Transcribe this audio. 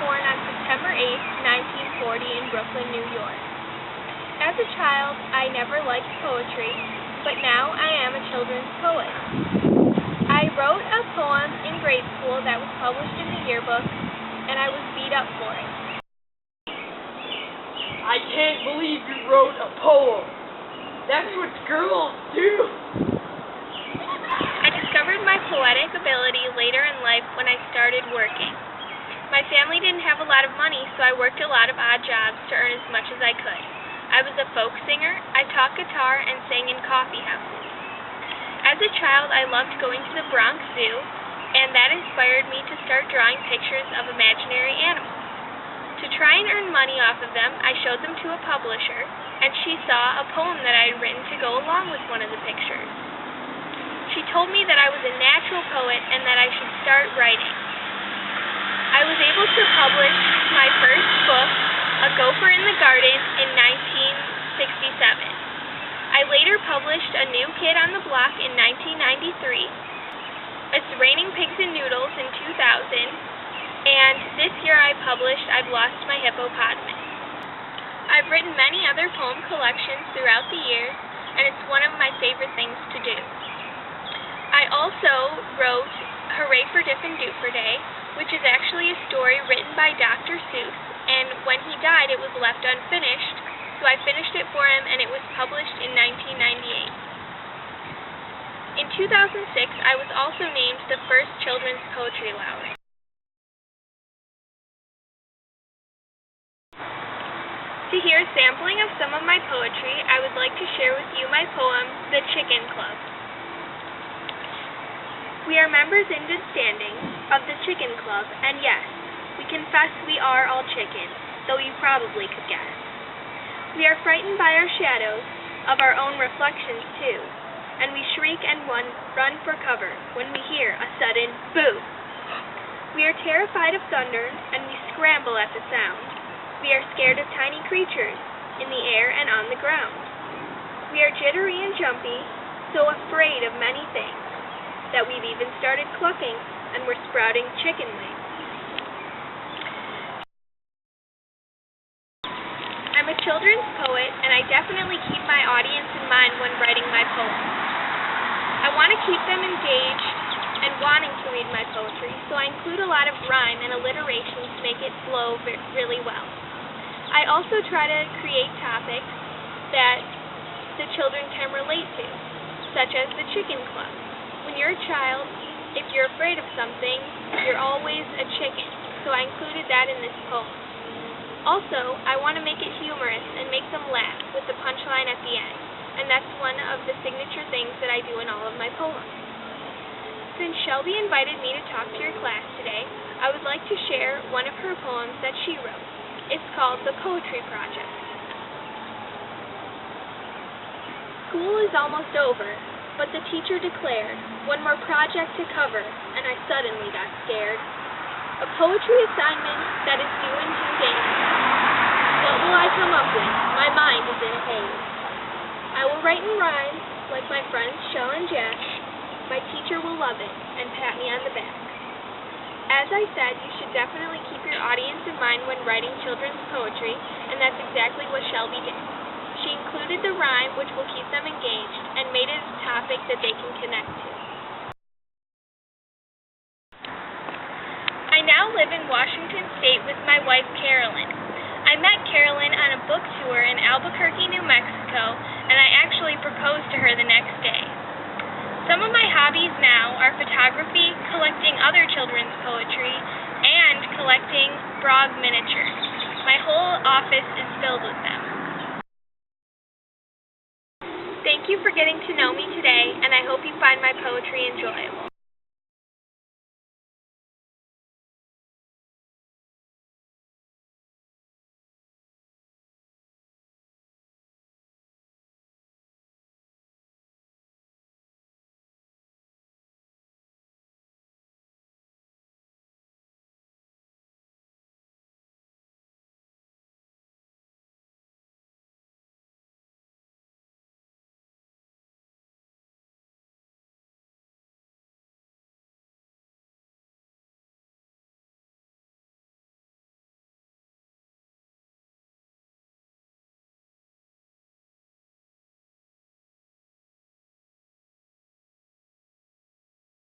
born on September 8, 1940 in Brooklyn, New York. As a child, I never liked poetry, but now I am a children's poet. I wrote a poem in grade school that was published in the yearbook, and I was beat up for it. I can't believe you wrote a poem. That's what girls do. I discovered my poetic ability later in life when I started working. My family didn't have a lot of money, so I worked a lot of odd jobs to earn as much as I could. I was a folk singer, I taught guitar, and sang in coffee houses. As a child, I loved going to the Bronx Zoo, and that inspired me to start drawing pictures of imaginary animals. To try and earn money off of them, I showed them to a publisher, and she saw a poem that I had written to go along with one of the pictures. She told me that I was a natural poet and that I should start writing. I was able to publish my first book, A Gopher in the Garden, in 1967. I later published A New Kid on the Block in 1993, It's Raining Pigs and Noodles in 2000, and this year I published I've Lost My Hippopotamus. I've written many other poem collections throughout the years, and it's one of my favorite things to do. I also wrote Hooray for Diffin' Dooper Day, which is actually a story written by Dr. Seuss, and when he died it was left unfinished, so I finished it for him and it was published in 1998. In 2006, I was also named the first Children's Poetry Laureate. To hear a sampling of some of my poetry, I would like to share with you my poem, The Chicken Club. We are members in good standing of the Chicken Club, and yes, we confess we are all chicken, though you probably could guess. We are frightened by our shadows, of our own reflections too, and we shriek and run for cover when we hear a sudden boo. We are terrified of thunder, and we scramble at the sound. We are scared of tiny creatures, in the air and on the ground. We are jittery and jumpy, so afraid of many things, that we've even started clucking, and we're sprouting chicken wings. I'm a children's poet, and I definitely keep my audience in mind when writing my poems. I want to keep them engaged and wanting to read my poetry, so I include a lot of rhyme and alliteration to make it flow really well. I also try to create topics that the children can relate to, such as the Chicken Club. When you're a child, if you're afraid of something, you're always a chicken, so I included that in this poem. Also, I want to make it humorous and make them laugh with the punchline at the end, and that's one of the signature things that I do in all of my poems. Since Shelby invited me to talk to your class today, I would like to share one of her poems that she wrote. It's called The Poetry Project. School is almost over, but the teacher declared, one more project to cover, and I suddenly got scared. A poetry assignment that is due in 2 days. What will I come up with? My mind is in a haze. I will write in rhyme, like my friends Shell and Jack. My teacher will love it, and pat me on the back. As I said, you should definitely keep your audience in mind when writing children's poetry, and that's exactly what Shelby did. She included the rhyme, which will keep them engaged, and made it a topic that they can connect to. I now live in Washington State with my wife, Carolyn. I met Carolyn on a book tour in Albuquerque, New Mexico, and I actually proposed to her the next day. Some of my hobbies now are photography, collecting other children's poetry, and collecting frog miniatures. My whole office is filled with them. Thank you for getting to know me today, and I hope you find my poetry enjoyable.